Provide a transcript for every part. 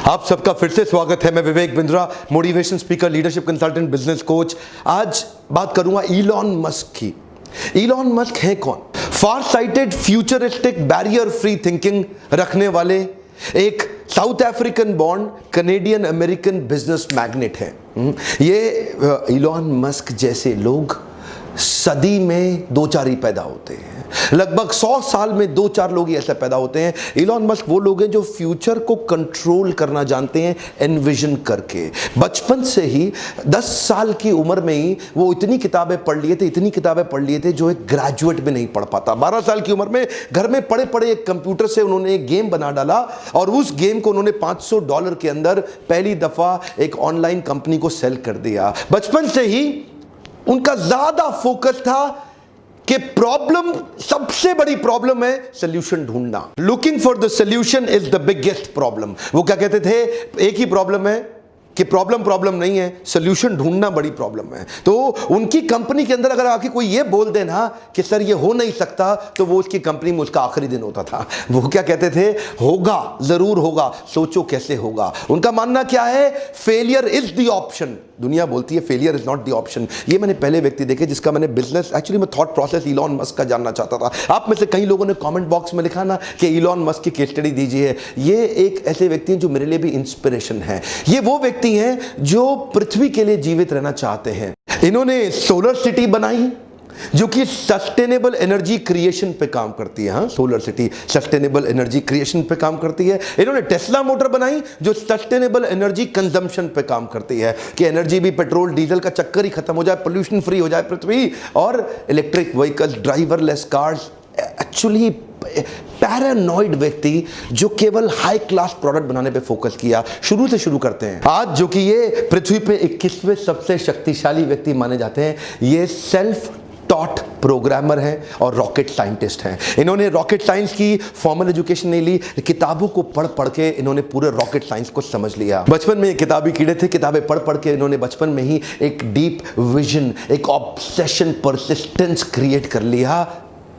आप सबका फिर से स्वागत है। मैं Vivek Bindra, motivation speaker, leadership consultant, business coach. आज बात करूंगा इलॉन मस्क की। इलॉन मस्क है कौन? Far sighted, futuristic, barrier free thinking रखने वाले एक South African born Canadian American business magnate है। ये इलॉन मस्क जैसे लोग सदी में दो चार ही पैदा होते हैं। लगभग 100 साल में दो चार लोग ही ऐसे पैदा होते हैं। इलॉन मस्क वो लोग हैं जो फ्यूचर को कंट्रोल करना जानते हैं, एनविजन करके। बचपन से ही 10 साल की उम्र में ही वो इतनी किताबें पढ़ लिए थे जो एक ग्रेजुएट भी नहीं पढ़ पाता। 12 साल की उम्र में घर में पड़े पड़े एक कंप्यूटर से उन्होंने एक गेम बना डाला और उस गेम को उन्होंने $500 के अंदर पहली दफा एक ऑनलाइन कंपनी को सेल कर दिया। बचपन से ही उनका ज्यादा फोकस था कि प्रॉब्लम, सबसे बड़ी प्रॉब्लम है सोल्यूशन ढूंढना। Looking for the solution is the biggest problem. वो क्या कहते थे? एक ही प्रॉब्लम है कि प्रॉब्लम नहीं है, सोल्यूशन ढूंढना बड़ी प्रॉब्लम है। तो उनकी कंपनी के अंदर अगर आके कोई ये बोल देना कि सर ये हो नहीं सकता, तो वो उसकी कंपनी में उसका आखिरी दिन होता था। वो क्या कहते थे? होगा, जरूर होगा, सोचो कैसे होगा। उनका मानना क्या है? Failure is the option. दुनिया बोलती है failure is not the option. ये मैंने पहले व्यक्ति देखे जिसका मैंने बिजनेस, एक्चुअली मैं थॉट प्रोसेस इलॉन मस्क का जानना चाहता था। आप में से कई लोगों ने कमेंट बॉक्स में लिखा ना कि इलॉन मस्क की केस स्टडी दीजिए। ये एक ऐसे व्यक्ति हैं जो मेरे लिए भी इंस्पिरेशन है। ये वो व्यक्ति हैं जो पृथ्वी के लिए जीवित रहना चाहते हैं। इन्होंने सोलर सिटी बनाई जो कि सस्टेनेबल एनर्जी क्रिएशन पे काम करती है। Solar city sustainable energy creation पे काम करती है। इन्होंने टेस्ला मोटर बनाई जो सस्टेनेबल एनर्जी कंजम्पशन पे काम करती है कि एनर्जी भी पेट्रोल डीजल का चक्कर ही खत्म हो जाए, पोल्यूशन फ्री हो जाए पृथ्वी। और electric vehicles, driverless cars. Actually paranoid व्यक्ति जो केवल हाई क्लास प्रोडक्ट बनाने पे फोकस किया। शुरू से शुरू करते हैं। आज जो कि ये पृथ्वी पे 21वें सबसे शक्तिशाली व्यक्ति माने जाते हैं, ये सेल्फ टॉट प्रोग्रामर हैं और रॉकेट साइंटिस्ट हैं। इन्होंने रॉकेट साइंस की फॉर्मल एजुकेशन नहीं ली, किताबों को पढ़ पढ़ के इन्होंने पूरे रॉकेट साइंस को समझ लिया। बचपन में किताबी कीड़े थे, किताबें पढ़ पढ़ के इन्होंने बचपन में ही एक डीप विजन, एक ऑब्सेशन, परसिस्टेंस क्रिएट कर लिया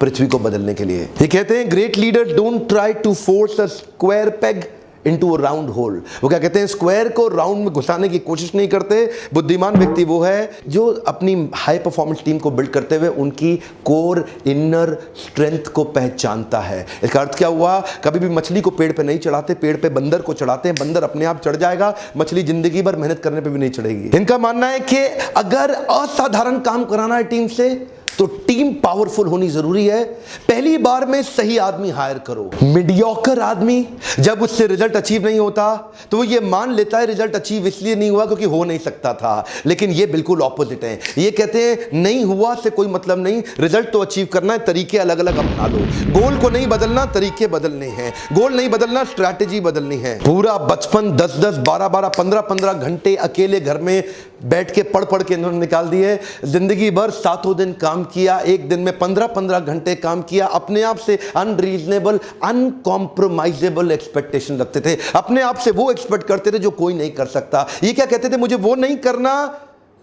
पृथ्वी को बदलने के लिए। ये कहते हैं great leader don't try to force a square peg into a round hole. वो क्या कहते हैं? स्क्वायर को राउंड में घुसाने की कोशिश नहीं करते। बुद्धिमान व्यक्ति वो है जो अपनी हाई परफॉर्मेंस टीम को बिल्ड करते हुए उनकी कोर इनर स्ट्रेंथ को पहचानता है। इसका अर्थ क्या हुआ? कभी भी मछली को पेड़ पे नहीं चढ़ाते, पेड़ पे बंदर को चढ़ाते हैं। बंदर अपने आप चढ़ जाएगा, मछली जिंदगी भर मेहनत करने पे भी नहीं चढ़ेगी। इनका मानना है कि अगर असाधारण काम कराना है टीम से तो टीम पावरफुल होनी जरूरी है। पहली बार में सही आदमी हायर करो। मीडियोकर आदमी जब उससे रिजल्ट अचीव नहीं होता तो वो ये मान लेता है रिजल्ट अचीव इसलिए नहीं हुआ क्योंकि हो नहीं सकता था। लेकिन ये बिल्कुल ऑपोजिट है। ये कहते हैं नहीं हुआ से कोई मतलब नहीं, रिजल्ट तो अचीव करना है, तरीके अलग अलग अपना लो। गोल को नहीं बदलना, तरीके बदलने हैं। गोल नहीं बदलना, स्ट्रैटेजी बदलनी है। पूरा बचपन 10-10, 12-12, 15-15 घंटे अकेले घर में बैठ के पढ़ पढ़ के इन्होंने निकाल दिए। जिंदगी भर 7 दिन काम किया, एक दिन में 15-15 घंटे काम किया। अपने आप से अनरीजनेबल, अनकॉम्प्रोमाइजेबल एक्सपेक्टेशन रखते थे। अपने आप से वो एक्सपेक्ट करते थे जो कोई नहीं कर सकता। ये क्या कहते थे? मुझे वो नहीं करना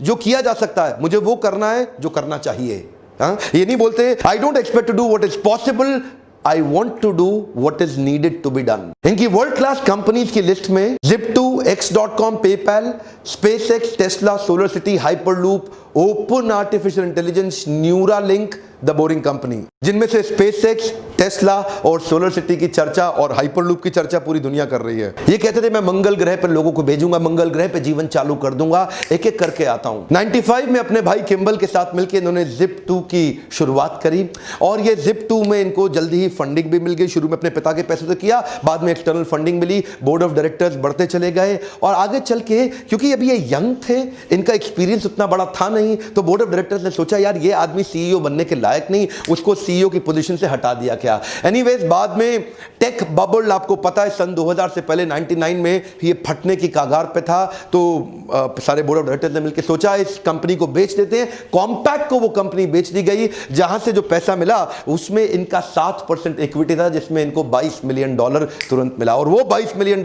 जो किया जा सकता है, मुझे वो करना है जो करना चाहिए। ये नहीं बोलते I don't expect to do what is possible, I want to do what is needed to be done। इनकी वर्ल्ड क्लास कंपनीज की लिस्ट में Zip2, X.com, PayPal, SpaceX, Tesla, solar city, hyperloop, open artificial intelligence, Neuralink, the boring company, जिनमें से SpaceX, Tesla और solar city की चर्चा और hyperloop की चर्चा पूरी दुनिया कर रही है। ये कहते थे मैं मंगल ग्रह पर लोगों को भेजूंगा, मंगल ग्रह पे जीवन चालू कर दूंगा। एक एक करके आता हूं। 95 में अपने भाई किम्बल के साथ मिलकर इन्होंने Zip2 की शुरुआत करी और ये Zip2 में इनको जल्दी ही फंडिंग भी मिल गई। शुरू में अपने पिता के पैसे से किया, बाद में एक्सटर्नल फंडिंग मिली, बोर्ड ऑफ डायरेक्टर्स बढ़ते चले गए और आगे चल के क्योंकि अभी ये यंग थे, इनका एक्सपीरियंस उतना बड़ा था नहीं, तो बोर्ड ऑफ डायरेक्टर्स ने सोचा यार ये आदमी सीईओ बनने के लायक नहीं, उसको सीईओ की पोजीशन से हटा दिया क्या। एनीवेज बाद में टेक बबल, आपको पता है सन 2000 से पहले 99 में ये फटने की कागार पे था, तो सारे बोर्ड ऑफ डायरेक्टर्स ने मिलकर सोचा इस कंपनी को बेच देते हैं। कॉम्पैक्ट को वो कंपनी बेच दी गई, जहां से जो पैसा मिला उसमें इनका 7% इक्विटी था, जिसमें इनको $22 मिलियन तुरंत मिला। और वो $22 मिलियन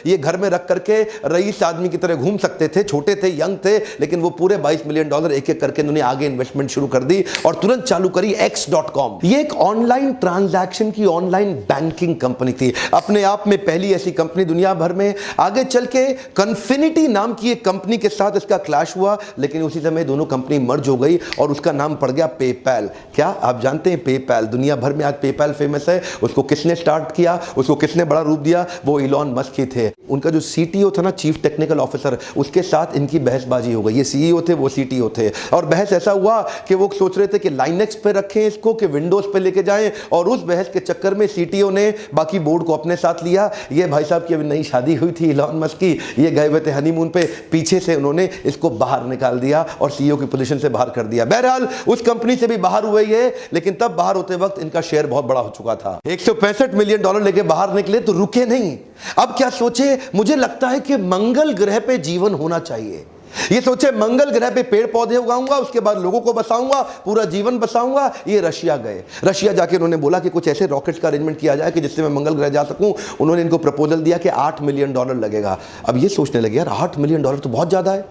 ये घर में रख करके रईस आदमी की तरह घूम सकते थे। छोटे थे, यंग थे, लेकिन वो पूरे $22 मिलियन एक एक करके उन्होंने आगे इन्वेस्टमेंट शुरू कर दी और तुरंत चालू चालू करी x.com। ये एक ऑनलाइन ट्रांजैक्शन की ऑनलाइन बैंकिंग कंपनी थी, अपने आप में पहली ऐसी कंपनी दुनिया भर में। आगे चल के कन्फिनिटी नाम की एक कंपनी के साथ इसका क्लैश हुआ, लेकिन उसी समय दोनों कंपनी मर्ज हो गई और उसका नाम पड़ गया पेपैल। क्या आप जानते हैं पेपैल? दुनिया भर में आज पेपैल फेमस है। उसको किसने स्टार्ट किया, उसको किसने बड़ा रूप दिया? वो इलॉन मस्क ही थे। उनका जो सीटीओ था ना, चीफ टेक्निकल ऑफिसर, उसके साथ इनकी बहसबाजी हो गई। ये सीईओ थे, वो सीटीओ थे, और बहस ऐसा हुआ कि वो सोच रहे थे कि लाइनेक्स पे रखें इसको कि विंडोज पे लेके जाएं, और उस बहस के चक्कर में सीटीओ ने बाकी बोर्ड को अपने साथ लिया। ये भाई साहब की अभी नई शादी हुई थी इलॉन मस्क की, ये गए हुए थे हनीमून पे, पीछे से उन्होंने इसको बाहर निकाल दिया और सीईओ की पोजीशन से बाहर कर दिया। बहरहाल उस कंपनी से भी बाहर हुए ये, लेकिन तब बाहर होते वक्त इनका शेयर बहुत बड़ा हो चुका था। $165 मिलियन लेके बाहर निकले तो रुके नहीं। अब क्या सोचे? मुझे लगता है कि मंगल ग्रह पे जीवन होना चाहिए। ये सोचे मंगल ग्रह पे पेड़ पौधे उगाऊंगा, उसके बाद लोगों को बसाऊंगा, पूरा जीवन बसाऊंगा। ये रशिया गए। रशिया जाके उन्होंने बोला कि कुछ ऐसे रॉकेट्स का अरेंजमेंट किया जाए कि जिससे मैं मंगल ग्रह जा सकूं। उन्होंने इनको प्रपोजल दिया कि $8 मिलियन लगेगा। अब ये सोचने लगे, यार $8 मिलियन तो बहुत ज्यादा है।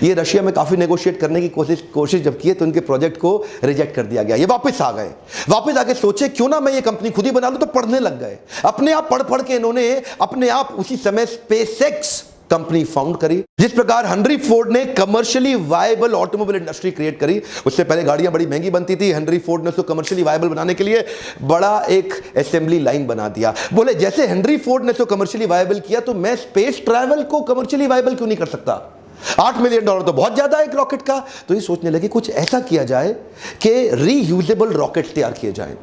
ये रशिया में काफी नेगोशिएट करने की कोशिश जब की तो उनके प्रोजेक्ट को रिजेक्ट कर दिया गया। ये वापस आ गए। वापस आके सोचे क्यों ना मैं ये कंपनी खुद ही बना लूं, तो पढ़ने लग गए। अपने आप पढ़ पढ़ के इन्होंने अपने आप उसी समय स्पेसएक्स कंपनी फाउंड करी। जिस प्रकार हेनरी फोर्ड ने commercially viable automobile industry create करी, उससे पहले गाड़ियां बड़ी महंगी बनती थी। हेनरी फोर्ड ने उसको कमर्शियली वायबल बनाने के लिए बड़ा एक असेंबली लाइन बना दिया। बोले जैसे हेनरी फोर्ड ने उसको कमर्शियली वायबल किया, तो मैं स्पेस ट्रैवल को कमर्शियली वायबल क्यों नहीं कर सकता? $8 मिलियन तो बहुत ज्यादा है एक रॉकेट का। तो ये सोचने लगे कुछ ऐसा किया जाए कि रीयूजेबल रॉकेट तैयार किए जाएं।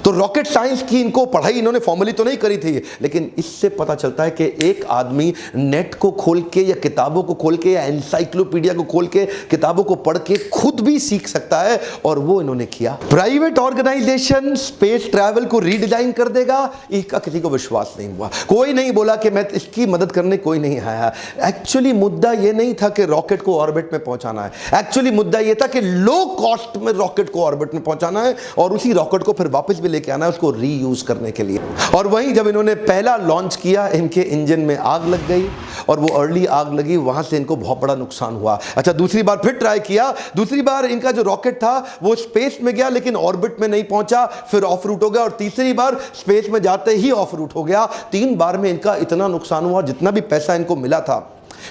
तो रॉकेट साइंस की इनको पढ़ाई इन्होंने फॉर्मली तो नहीं करी थी, लेकिन इससे पता चलता है कि एक आदमी नेट को खोल के या किताबों को खोल के या एनसाइक्लोपीडिया को खोल के किताबों को पढ़ के खुद भी सीख सकता है, और वो इन्होंने किया। प्राइवेट ऑर्गेनाइजेशन स्पेस ट्रैवल को रीडिजाइन कर देगा, इसका किसी को विश्वास नहीं हुआ। कोई नहीं बोला कि मैं इसकी मदद करने, कोई नहीं आया। एक्चुअली मुद्दा यह नहीं था कि रॉकेट को ऑर्बिट में पहुंचाना है। एक्चुअली मुद्दा यह था कि लो कॉस्ट में रॉकेट को ऑर्बिट में पहुंचाना है, और उसी रॉकेट को फिर वापस भी लेके आना है उसको रीयूज करने के लिए। और वहीं जब इन्होंने पहला लॉन्च किया, इनके इंजन में आग लग गई, और वो अर्ली आग लगी, वहां से इनको बहुत बड़ा नुकसान हुआ। अच्छा, दूसरी बार फिर ट्राई किया। दूसरी बार इनका जो रॉकेट था वो स्पेस में गया, लेकिन ऑर्बिट में नहीं पहुंचा, फिर ऑफ रूट हो गया, और तीसरी बार स्पेस में जाते ही ऑफ रूट हो गया। 3 बार में इनका इतना नुकसान हुआ, जितना भी पैसा इनको मिला था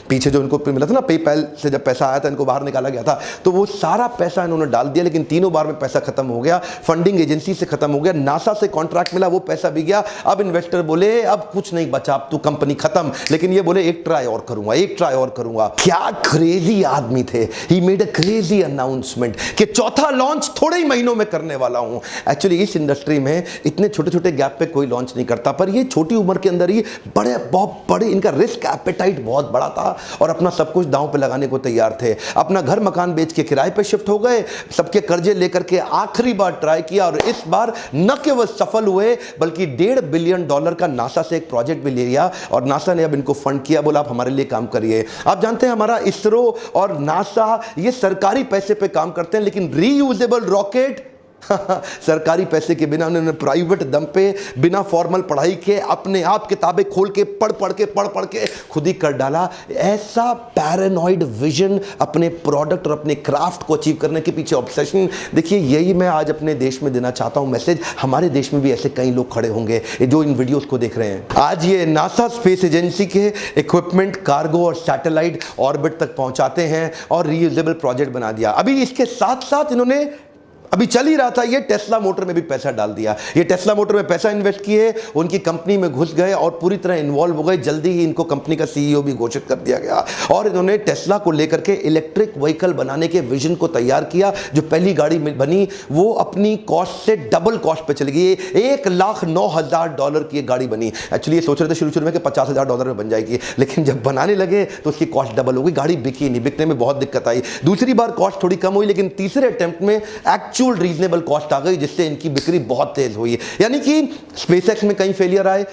पीछे, जो इनको मिला था ना पेपैल से, जब पैसा आया था इनको बाहर निकाला गया था, तो वो सारा पैसा इन्होंने डाल दिया, लेकिन तीनों बार में पैसा खत्म हो गया। फंडिंग एजेंसी से खत्म हो गया, नासा से कॉन्ट्रैक्ट मिला, वो पैसा भी गया। अब इन्वेस्टर बोले अब कुछ नहीं बचा, अब तो कंपनी खत्म। लेकिन ये बोले एक ट्राई और करूंगा, एक ट्राई और करूंगा। क्या क्रेजी आदमी थे। He made a crazy announcement कि चौथा लॉन्च थोड़े ही महीनों में करने वाला हूं। एक्चुअली इस इंडस्ट्री में इतने छोटे छोटे गैप पे कोई लॉन्च नहीं करता, पर ये छोटी उम्र के अंदर ही बहुत बड़े, इनका रिस्क एपेटाइट बहुत बड़ा था, और अपना सब कुछ दांव पे लगाने को तैयार थे। अपना घर मकान बेच के किराए पे शिफ्ट हो गए, सबके कर्जे लेकर के आखिरी बार ट्राई किया, और इस बार न केवल सफल हुए बल्कि $1.5 बिलियन का नासा से एक प्रोजेक्ट भी ले लिया, और नासा ने अब इनको फंड किया, बोला आप हमारे लिए काम करिए। आप जानते हैं हमारा इसरो और नासा ये सरकारी पैसे पे काम करते हैं, लेकिन रीयूजेबल रॉकेट सरकारी पैसे के बिना उन्होंने प्राइवेट दम पे, बिना फॉर्मल पढ़ाई के, अपने आप किताबें खोल के पढ़ पढ़ के खुद ही कर डाला। ऐसा पैरानॉइड विजन अपने प्रोडक्ट और अपने क्राफ्ट को अचीव करने के पीछे ऑब्सेशन। देखिए, यही मैं आज अपने देश में देना चाहता हूं मैसेज। हमारे देश में भी ऐसे कई लोग खड़े होंगे जो इन वीडियोस को देख रहे हैं। आज ये नासा स्पेस एजेंसी के इक्विपमेंट, कार्गो और सैटेलाइट ऑर्बिट तक पहुंचाते हैं, और रीयूजेबल प्रोजेक्ट बना दिया। अभी इसके साथ साथ इन्होंने, अभी चल ही रहा था, ये टेस्ला मोटर में भी पैसा डाल दिया। ये टेस्ला मोटर में पैसा इन्वेस्ट किए, उनकी कंपनी में घुस गए और पूरी तरह इन्वॉल्व हो गए। जल्दी ही इनको कंपनी का सीईओ भी घोषित कर दिया गया, और इन्होंने टेस्ला को लेकर के इलेक्ट्रिक व्हीकल बनाने के विजन को तैयार किया। जो पहली गाड़ी बनी वो अपनी कॉस्ट से डबल कॉस्ट पे चली गई। $1,09,000 की एक गाड़ी बनी। एक्चुअली ये सोच रहे थे शुरू में कि $50,000 में बन जाएगी, लेकिन जब बनाने लगे तो उसकी कॉस्ट डबल हो गई। गाड़ी बिकी नहीं, बिकने में बहुत दिक्कत आई। दूसरी बार कॉस्ट थोड़ी कम हुई, लेकिन तीसरे अटेम्प्ट में रीजनेबल कॉस्ट आ गई, जिससे इनकी बिक्री बहुत तेज हुई। यानी कि स्पेसएक्स में कई फेलियर आए,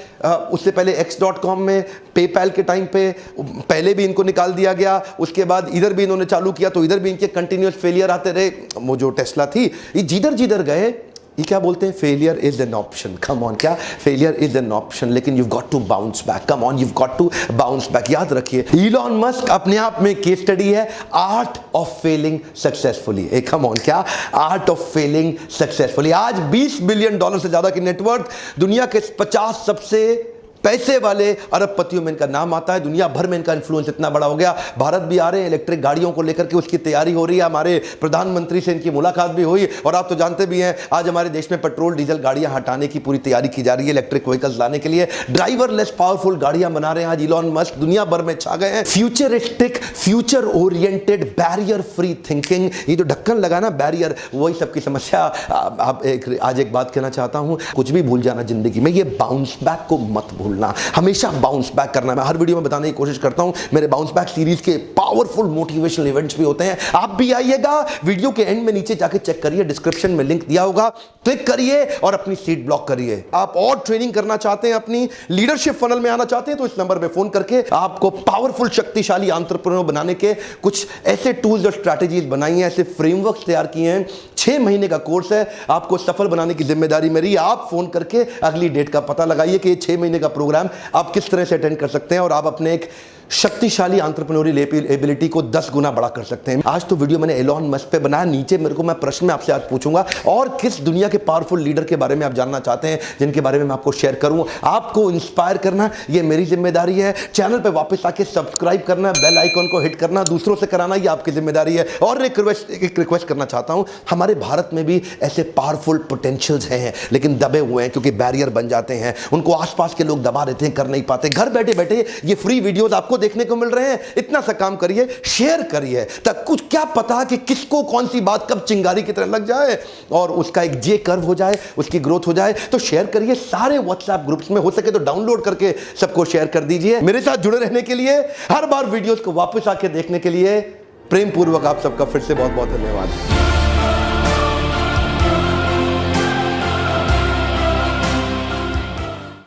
उससे पहले x.com में, पेपैल के टाइम पे पहले भी इनको निकाल दिया गया। उसके बाद इधर भी इन्होंने चालू किया तो इधर भी इनके कंटिन्यूअस फेलियर आते रहे। वो जो टेस्ला थी, ये जिधर जिधर गए ये क्या बोलते हैं, failure is an option. Come on, क्या फेलियर इज एन ऑप्शन, लेकिन you got to bounce back. Come on, you got to bounce back. याद रखिए, इलॉन मस्क अपने आप में केस स्टडी है, art of failing successfully. Come on, क्या art of failing successfully. आज $20 बिलियन से ज्यादा की नेटवर्थ, दुनिया के 50 सबसे पैसे वाले अरबपतियों में इनका नाम आता है। दुनिया भर में इनका इन्फ्लुएंस इतना बड़ा हो गया, भारत भी आ रहे हैं, इलेक्ट्रिक गाड़ियों को लेकर के उसकी तैयारी हो रही है। हमारे प्रधानमंत्री से इनकी मुलाकात भी हुई, और आप तो जानते भी हैं आज हमारे देश में पेट्रोल डीजल गाड़ियां हटाने की पूरी तैयारी की जा रही है, इलेक्ट्रिक व्हीकल्स लाने के लिए। ड्राइवरलेस पावरफुल गाड़ियां बना रहे हैं आज इलॉन मस्क, दुनिया भर में छा गए हैं। Futuristic, future oriented, barrier free thinking, ये जो ढक्कन लगा ना बैरियर, वही सबकी समस्या। आज एक बात कहना चाहता हूं, कुछ भी भूल जाना जिंदगी में, ये बाउंस बैक को मत भूलना, हमेशा बाउंस बैक करना। मैं हर वीडियो में बताने की कोशिश करता हूं, मेरे बाउंस बैक सीरीज के पावरफुल मोटिवेशनल इवेंट्स भी होते हैं, आप भी आइएगा। वीडियो के एंड में नीचे जाके चेक करिए, डिस्क्रिप्शन में लिंक दिया होगा, क्लिक करिए और अपनी सीट ब्लॉक करिए। आप और ट्रेनिंग करना चाहते हैं, अपनी लीडरशिप फनल में आना चाहते हैं, तो इस नंबर पे फोन करके आपको पावरफुल शक्तिशाली एंटरप्रेन्योर बनाने के कुछ ऐसे टूल्स और स्ट्रैटेजीज बनाई हैं, ऐसे फ्रेमवर्क्स तैयार किए हैं। 6 महीने का कोर्स है, आपको सफल बनाने की जिम्मेदारी मेरी। आप फोन करके अगली डेट का पता लगाइए कि ये 6 महीने का प्रोग्राम आप किस तरह से अटेंड कर सकते हैं, और आप अपने एक शक्तिशाली एंटरप्रेन्योरियल एबिलिटी को 10 गुना बड़ा कर सकते हैं। आज तो वीडियो मैंने एलॉन मस्क पे बनाया, नीचे मेरे को मैं प्रश्न आपसे आज पूछूंगा, और किस दुनिया के पावरफुल लीडर के बारे में आप जानना चाहते हैं, जिनके बारे में मैं आपको शेयर करूं। आपको इंस्पायर करना ये मेरी जिम्मेदारी है। चैनल पे वापस आके सब्सक्राइब करना, बेल आइकन को हिट करना, दूसरों से कराना ये आपकी जिम्मेदारी है। और एक रिक्वेस्ट करना चाहता हूं, हमारे भारत में भी ऐसे पावरफुल पोटेंशियल्स हैं, लेकिन दबे हुए हैं क्योंकि बैरियर बन जाते हैं, उनको आसपास के लोग दबा देते हैं, कर नहीं पाते। घर बैठे बैठे ये फ्री वीडियोस आपको देखने को मिल रहे हैं, इतना सा काम करिए, शेयर करिए, तक कुछ क्या पता कि किसको कौन सी बात कब चिंगारी की तरह लग जाए और उसका एक जे कर्व हो जाए, उसकी ग्रोथ हो जाए। तो शेयर करिए सारे व्हाट्सएप ग्रुप्स में, हो सके तो डाउनलोड करके सबको शेयर कर दीजिए। मेरे साथ जुड़े रहने के लिए, हर बार वीडियोस को वापस आके देखने के लिए प्रेम पूर्वक आप सबका फिर से बहुत बहुत धन्यवाद।